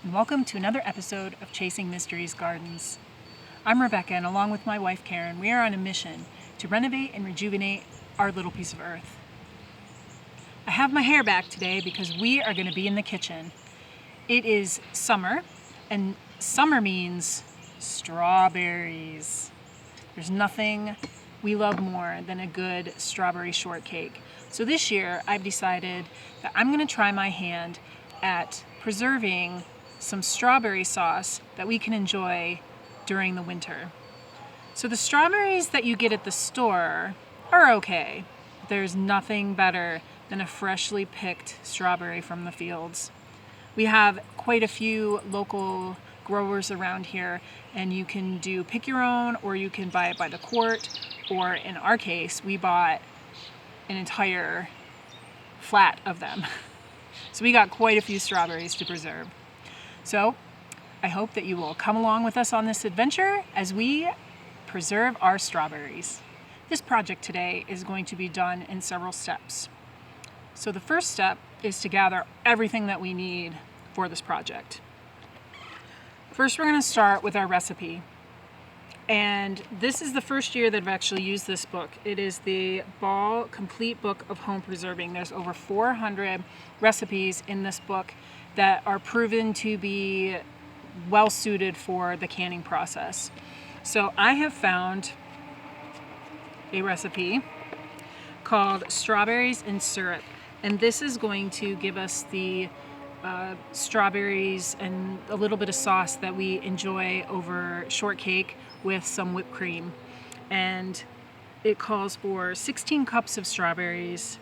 and welcome to another episode of Chasing Mysteries Gardens. I'm Rebecca, and along with my wife Karen, we are on a mission to renovate and rejuvenate our little piece of earth. I have my hair back today because we are going to be in the kitchen. It is summer, and summer means strawberries. There's nothing we love more than a good strawberry shortcake. So this year I've decided that I'm going to try my hand at preserving some strawberry sauce that we can enjoy during the winter. So the strawberries that you get at the store are okay. There's nothing better than a freshly picked strawberry from the fields. We have quite a few local growers around here, and you can do pick your own, or you can buy it by the quart, or in our case, we bought an entire flat of them. So we got quite a few strawberries to preserve. So I hope that you will come along with us on this adventure as we preserve our strawberries. This project today is going to be done in several steps. So the first step is to gather everything that we need for this project. First, we're going to start with our recipe. And this is the first year that I've actually used this book. It is the Ball Complete Book of Home Preserving. There's over 400 recipes in this book that are proven to be well suited for the canning process. So I have found a recipe called Strawberries in Syrup. And this is going to give us the strawberries and a little bit of sauce that we enjoy over shortcake with some whipped cream. And it calls for 16 cups of strawberries,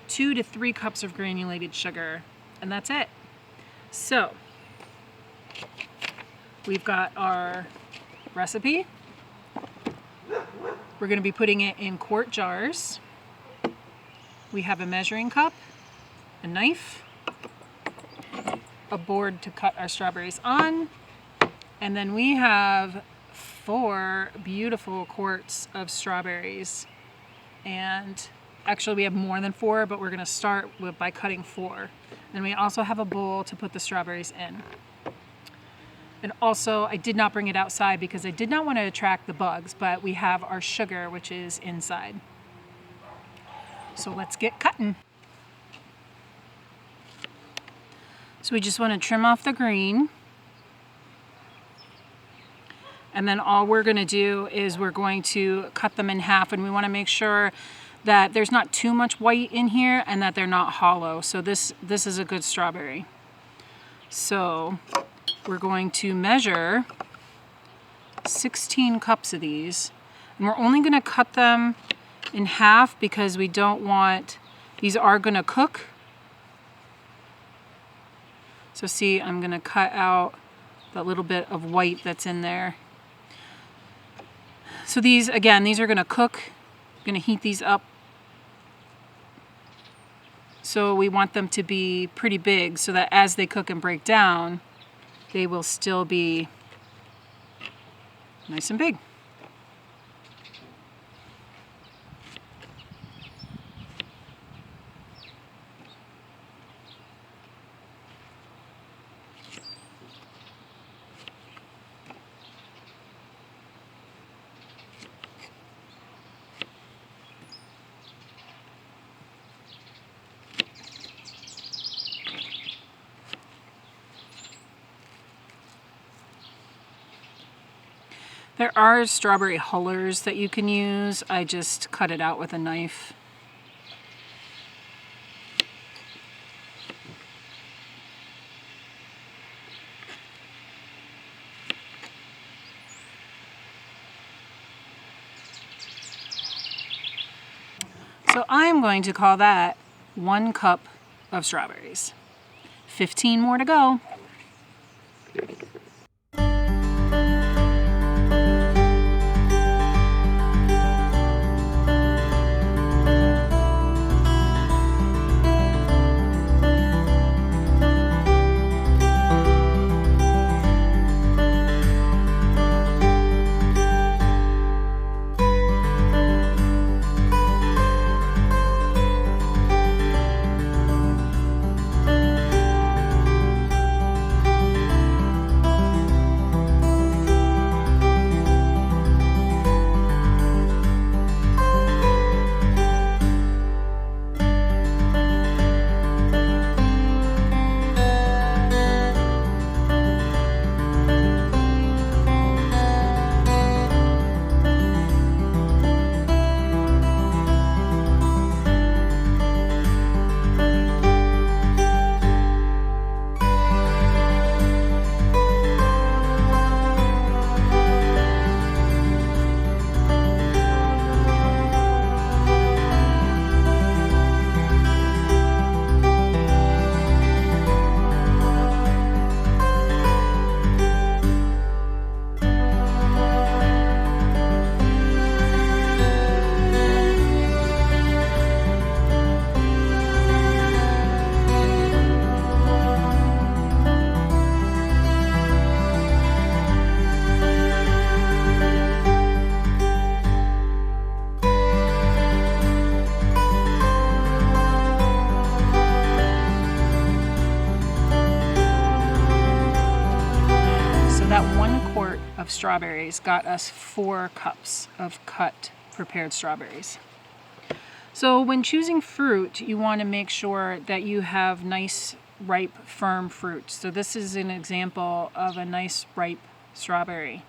2 to 3 cups of granulated sugar, and that's it. So we've got our recipe. We're going to be putting it in quart jars. We have a measuring cup, a knife, a board to cut our strawberries on, and then we have 4 beautiful quarts of strawberries. And actually we have more than 4, but we're going to start by cutting 4. Then we also have a bowl to put the strawberries in. And also I did not bring it outside because I did not want to attract the bugs, but we have our sugar, which is inside. So let's get cutting. So we just want to trim off the green. And then all we're going to do is we're going to cut them in half, and we want to make sure that there's not too much white in here and that they're not hollow. So this is a good strawberry. So we're going to measure 16 cups of these, and we're only going to cut them in half because we don't want, these are going to cook. So see, I'm going to cut out that little bit of white that's in there. So these, again, these are going to cook. I'm going to heat these up. So we want them to be pretty big so that as they cook and break down, they will still be nice and big. There are strawberry hullers that you can use. I just cut it out with a knife. So I'm going to call that 1 cup of strawberries. 15 more to go. strawberries got us 4 cups of cut prepared strawberries. So when choosing fruit, you want to make sure that you have nice, ripe, firm fruit. So this is an example of a nice, ripe strawberry.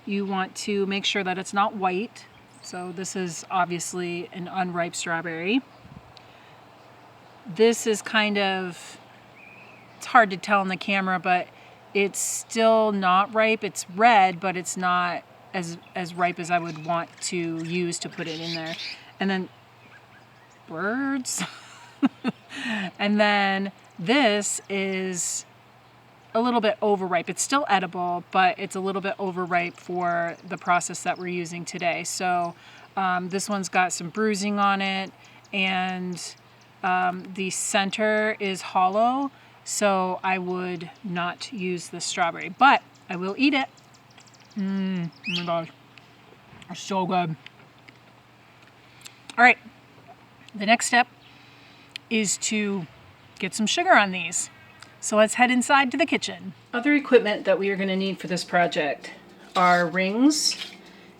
You want to make sure that it's not white. So this is obviously an unripe strawberry. This is kind of, it's hard to tell in the camera, but it's still not ripe. It's red, but it's not as ripe as I would want to use to put it in there. And then birds. And then this is a little bit overripe. It's still edible, but it's a little bit overripe for the process that we're using today. So this one's got some bruising on it, and the center is hollow, so I would not use the strawberry, but I will eat it. Oh my gosh, it's so good. All right, the next step is to get some sugar on these. So let's head inside to the kitchen. Other equipment that we are going to need for this project are rings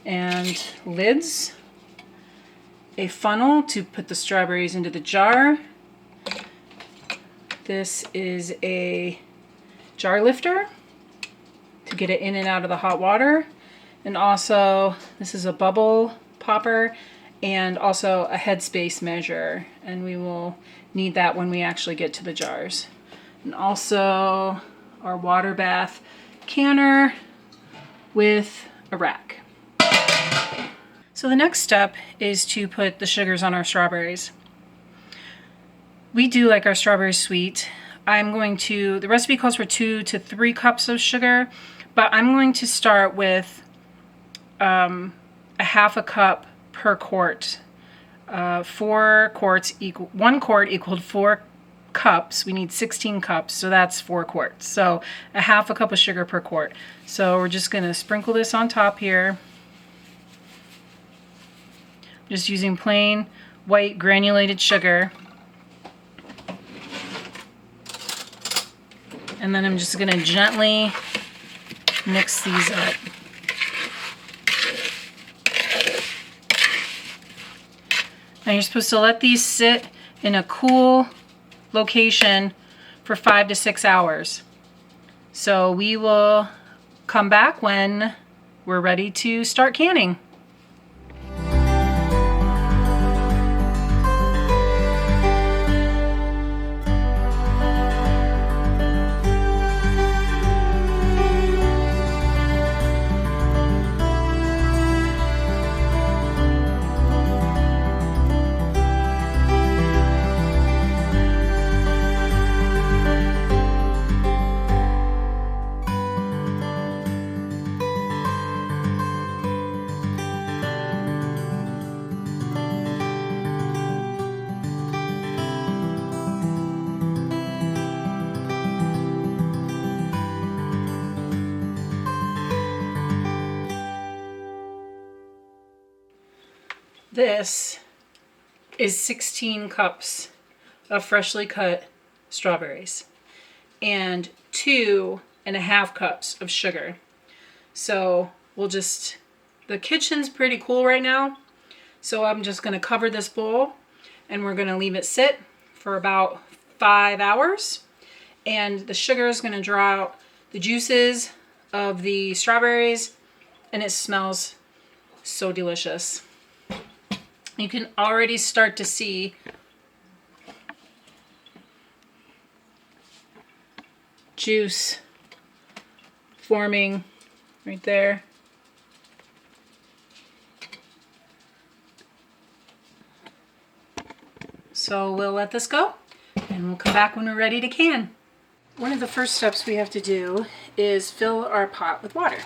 and lids, a funnel to put the strawberries into the jar. This is a jar lifter to get it in and out of the hot water. And also, this is a bubble popper and also a headspace measure. And we will need that when we actually get to the jars. And also our Waterbath canner with a rack. So the next step is to put the sugars on our strawberries. We do like our strawberries sweet. The recipe calls for 2 to 3 cups of sugar, but I'm going to start with a half a cup per quart. 4 quarts equal, 1 quart equaled 4 cups. We need 16 cups, so that's 4 quarts. So a half a cup of sugar per quart. So we're just gonna sprinkle this on top here. Just using plain white granulated sugar. And then I'm just gonna gently mix these up. Now you're supposed to let these sit in a cool location for 5 to 6 hours. So we will come back when we're ready to start canning. This is 16 cups of freshly cut strawberries and 2.5 cups of sugar. So the kitchen's pretty cool right now. So I'm just gonna cover this bowl and we're gonna leave it sit for about 5 hours. And the sugar is gonna draw out the juices of the strawberries, and it smells so delicious. You can already start to see juice forming right there. So we'll let this go and we'll come back when we're ready to can. One of the first steps we have to do is fill our pot with water.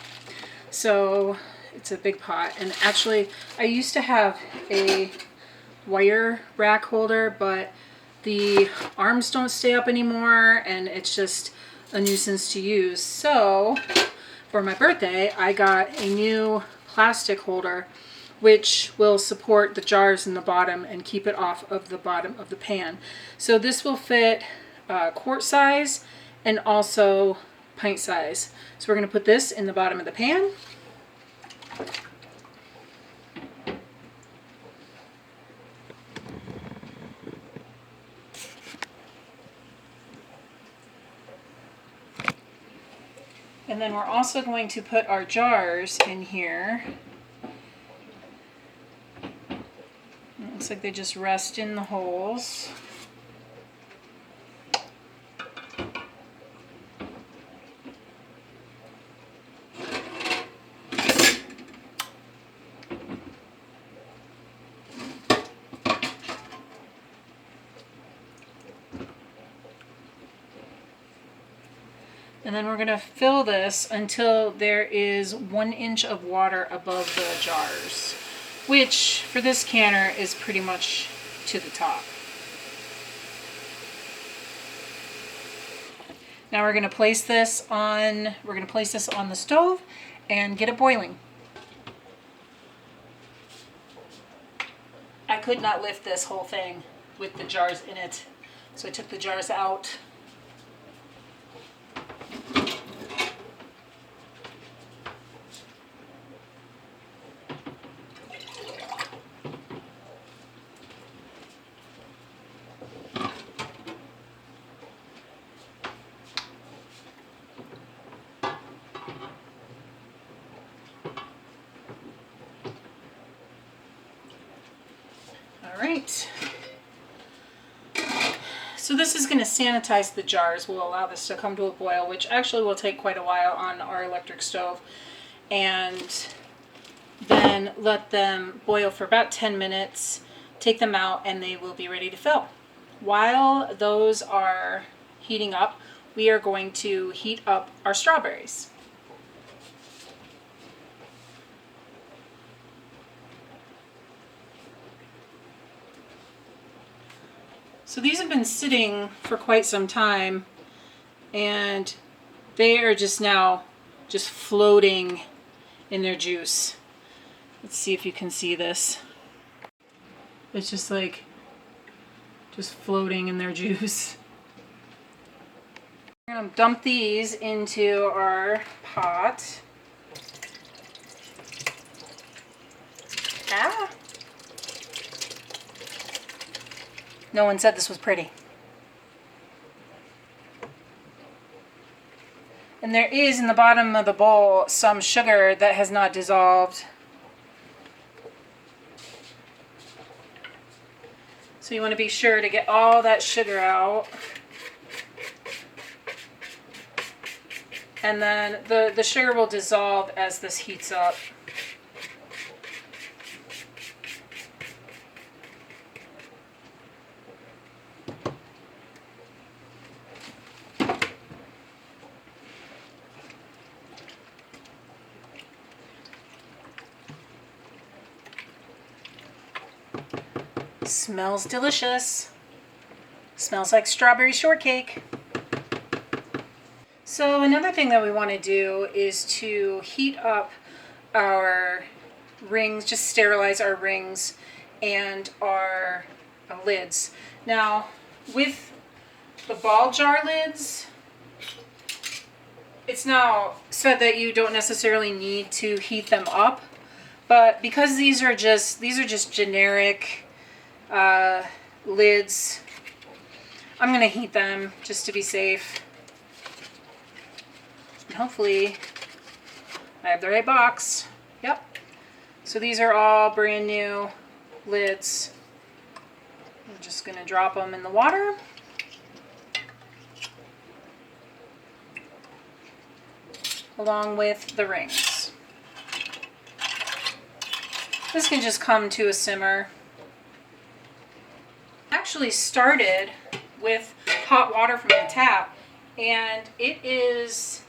So it's a big pot, and actually I used to have a wire rack holder, but the arms don't stay up anymore and it's just a nuisance to use. So for my birthday I got a new plastic holder which will support the jars in the bottom and keep it off of the bottom of the pan. So this will fit quart size and also pint size. So we're going to put this in the bottom of the pan. And then we're also going to put our jars in here. It looks like they just rest in the holes. And then we're going to fill this until there is 1 inch of water above the jars, which for this canner is pretty much to the top. Now we're going to place this on the stove and get it boiling. I could not lift this whole thing with the jars in it, so I took the jars out. Alright, so this is going to sanitize the jars. We'll allow this to come to a boil, which actually will take quite a while on our electric stove, and then let them boil for about 10 minutes, take them out, and they will be ready to fill. While those are heating up, we are going to heat up our strawberries. So these have been sitting for quite some time, and they are just now just floating in their juice. Let's see if you can see this. It's just like just floating in their juice. We're going to dump these into our pot. Ah! No one said this was pretty. And there is in the bottom of the bowl some sugar that has not dissolved. So you want to be sure to get all that sugar out. And then the sugar will dissolve as this heats up. Smells delicious. Smells like strawberry shortcake. So another thing that we want to do is to heat up our rings, just sterilize our rings and our lids. Now, with the ball jar lids, it's now said that you don't necessarily need to heat them up, but because these are just generic lids, I'm going to heat them just to be safe. And hopefully I have the right box. Yep. So these are all brand new lids. I'm just going to drop them in the water. Along with the rings. This can just come to a simmer. Actually started with hot water from the tap, and it is,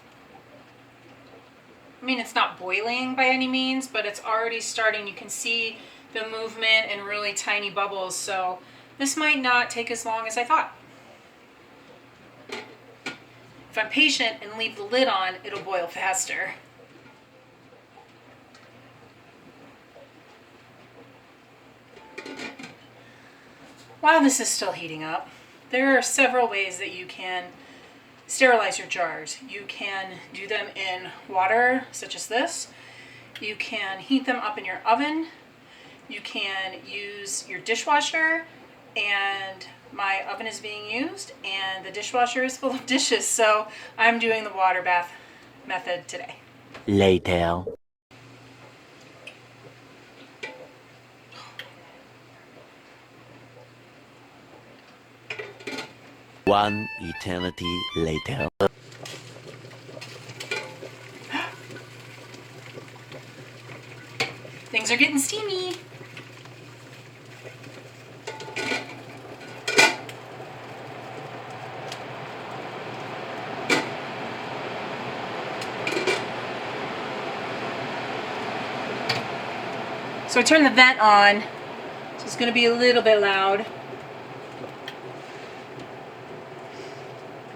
I mean, it's not boiling by any means, but it's already starting. You can see the movement and really tiny bubbles, so this might not take as long as I thought. If I'm patient and leave the lid on, it'll boil faster. While this is still heating up, there are several ways that you can sterilize your jars. You can do them in water, such as this. You can heat them up in your oven. You can use your dishwasher, and my oven is being used and the dishwasher is full of dishes, so I'm doing the water bath method today. Later. One eternity later. Things are getting steamy. So I turned the vent on, so it's going to be a little bit loud.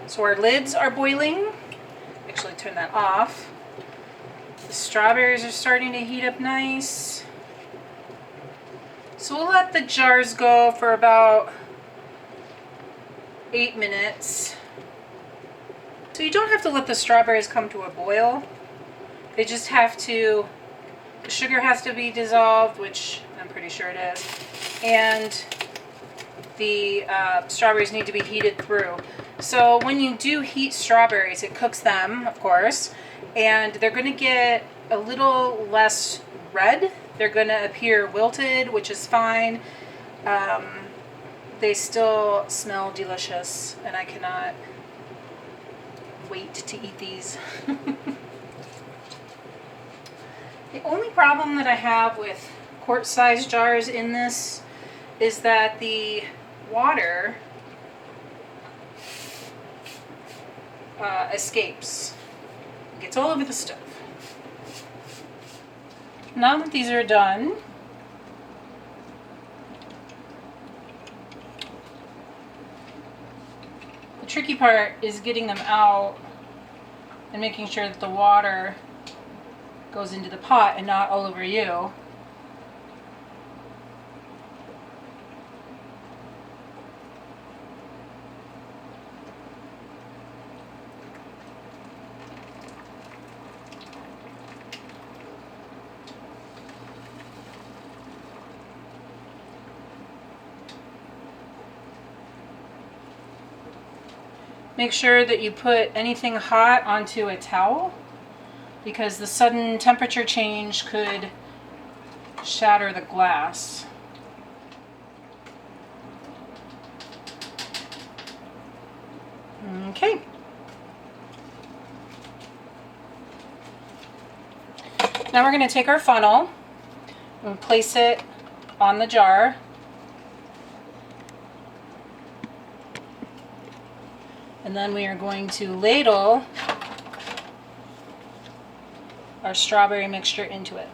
So our lids are boiling. Actually turn that off. The strawberries are starting to heat up nice. So we'll let the jars go for about 8 minutes. So you don't have to let the strawberries come to a boil. They just have to, the sugar has to be dissolved, which I'm pretty sure it is, and the strawberries need to be heated through. So when you do heat strawberries, it cooks them, of course, and they're going to get a little less red. They're going to appear wilted, which is fine. They still smell delicious, and I cannot wait to eat these. The only problem that I have with quart-sized jars in this is that the water escapes. It gets all over the stuff. Now that these are done, the tricky part is getting them out and making sure that the water goes into the pot and not all over you. Make sure that you put anything hot onto a towel, because the sudden temperature change could shatter the glass. Okay. Now we're going to take our funnel and place it on the jar. And then we are going to ladle our strawberry mixture into it.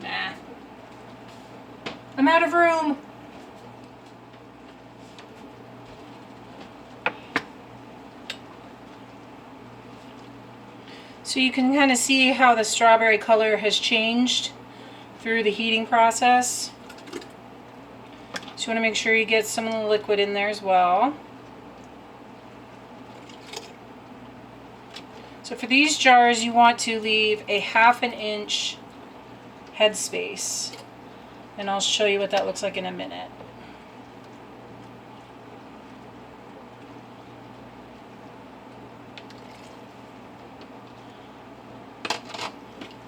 Nah. I'm out of room. So you can kind of see how the strawberry color has changed through the heating process. So you want to make sure you get some of the liquid in there as well. So for these jars, you want to leave a 1/2 inch headspace, and I'll show you what that looks like in a minute.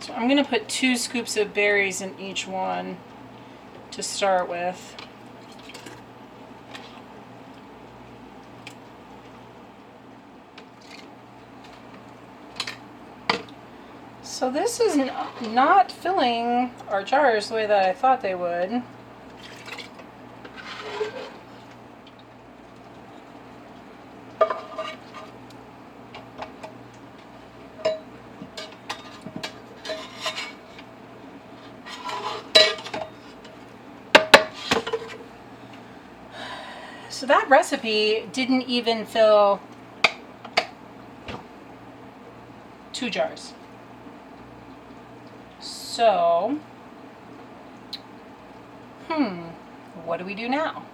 So I'm going to put 2 scoops of berries in each one to start with. So this is not filling our jars the way that I thought they would. So that recipe didn't even fill 2 jars. So, What do we do now?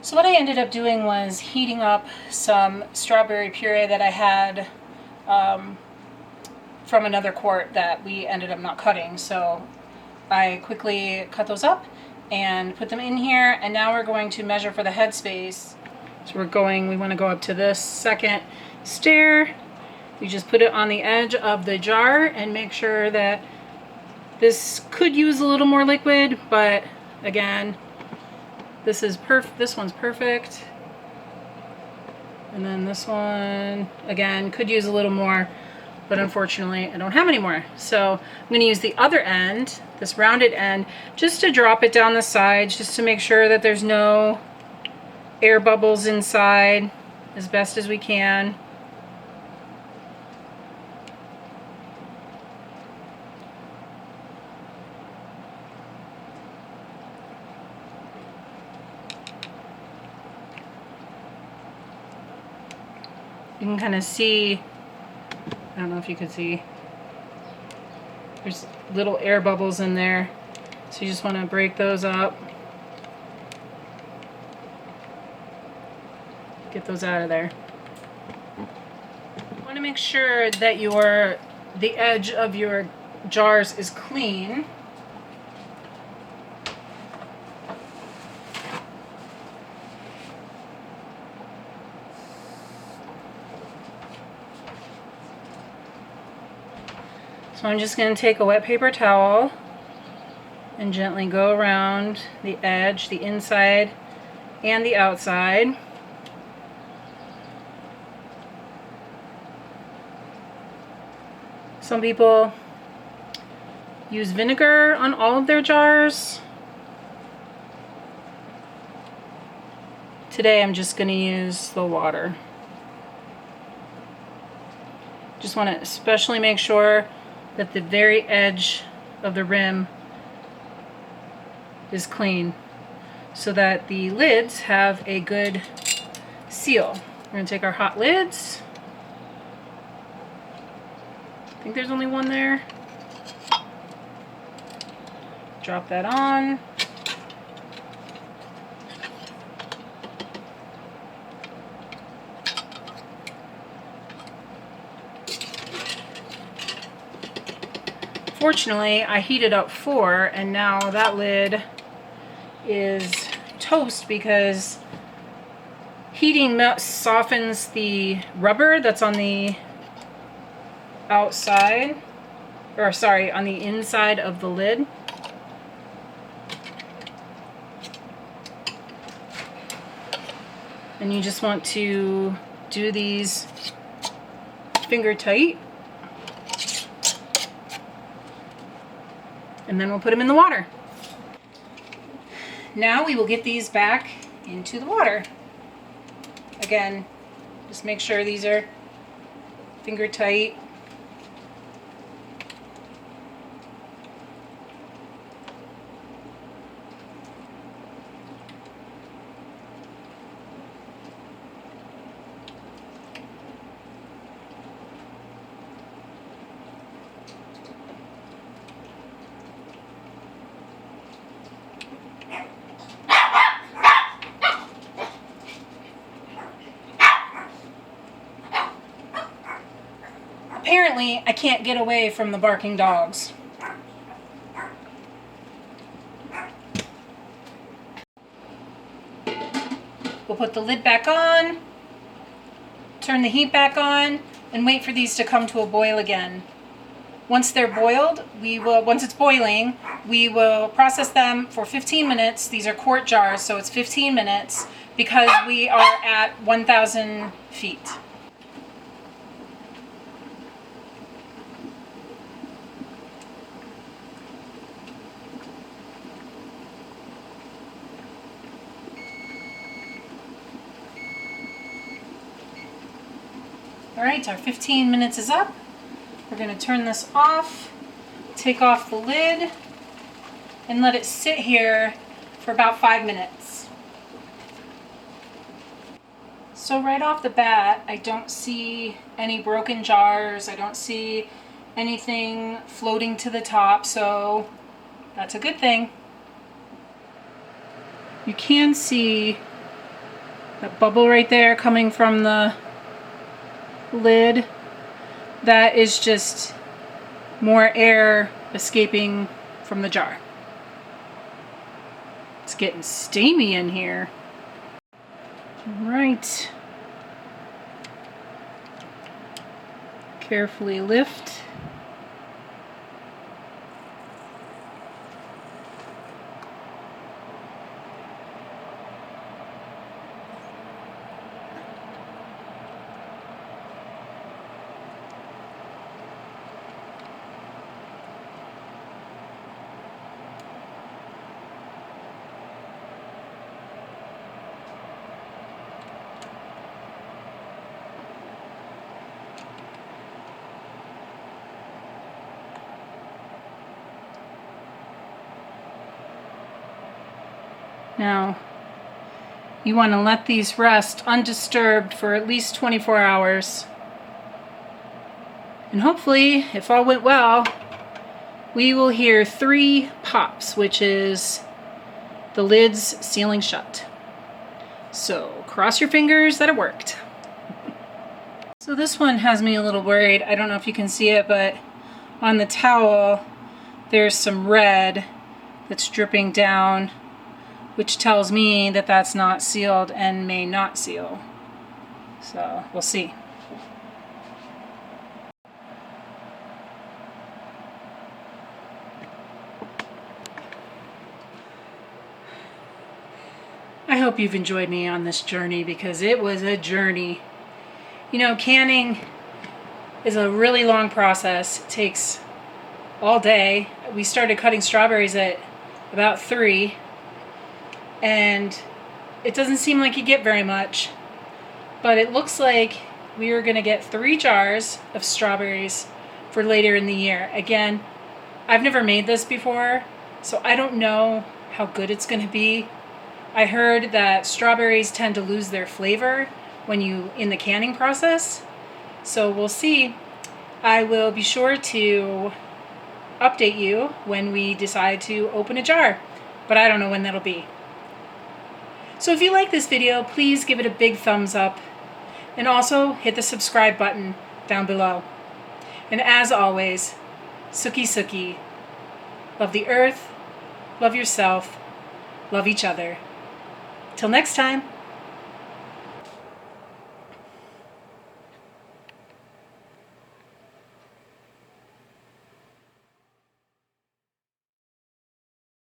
So what I ended up doing was heating up some strawberry puree that I had from another quart that we ended up not cutting. So I quickly cut those up and put them in here, and now we're going to measure for the headspace. So we want to go up to this second stair. You just put it on the edge of the jar and make sure that this could use a little more liquid, but again, this one's perfect. And then this one, again, could use a little more, but unfortunately I don't have any more. So I'm going to use the other end, this rounded end, just to drop it down the sides, just to make sure that there's no air bubbles inside as best as we can. You can kind of see, I don't know if you could see, there's little air bubbles in there. So you just want to break those up. Get those out of there. You want to make sure that the edge of your jars is clean. So I'm just going to take a wet paper towel and gently go around the edge, the inside and the outside. Some people use vinegar on all of their jars. Today I'm just going to use the water. Just want to especially make sure that the very edge of the rim is clean so that the lids have a good seal. We're going to take our hot lids. I think there's only one there. Drop that on. Fortunately, I heated up 4, and now that lid is toast because heating softens the rubber that's on the outside, or sorry, on the inside of the lid. And you just want to do these finger tight. And then we'll put them in the water. Now we will get these back into the water. Again, just make sure these are finger tight. Apparently, I can't get away from the barking dogs. We'll put the lid back on, turn the heat back on, and wait for these to come to a boil again. Once they're boiled, once it's boiling, we will process them for 15 minutes. These are quart jars, so it's 15 minutes because we are at 1,000 feet. Alright, our 15 minutes is up. We're going to turn this off, take off the lid, and let it sit here for about 5 minutes. So right off the bat, I don't see any broken jars. I don't see anything floating to the top. So That's a good thing. You can see that bubble right there coming from the lid. That is just more air escaping from the jar. It's getting steamy in here. All right. Carefully lift. Now, you want to let these rest undisturbed for at least 24 hours. And hopefully, if all went well, we will hear 3 pops, which is the lids sealing shut. So cross your fingers that it worked. So this one has me a little worried. I don't know if you can see it, but on the towel, there's some red that's dripping down, which tells me that that's not sealed and may not seal. So we'll see. I hope you've enjoyed me on this journey, because it was a journey. You know, canning is a really long process. It takes all day. We started cutting strawberries at about 3. And it doesn't seem like you get very much, but it looks like we are going to get 3 jars of strawberries for later in the year. Again, I've never made this before, so I don't know how good it's going to be. I heard that strawberries tend to lose their flavor when you in the canning process, so we'll see. I will be sure to update you when we decide to open a jar, but I don't know when that'll be. So if you like this video, please give it a big thumbs up, and also hit the subscribe button down below. And as always, Suki Suki. Love the earth, love yourself, love each other. Till next time.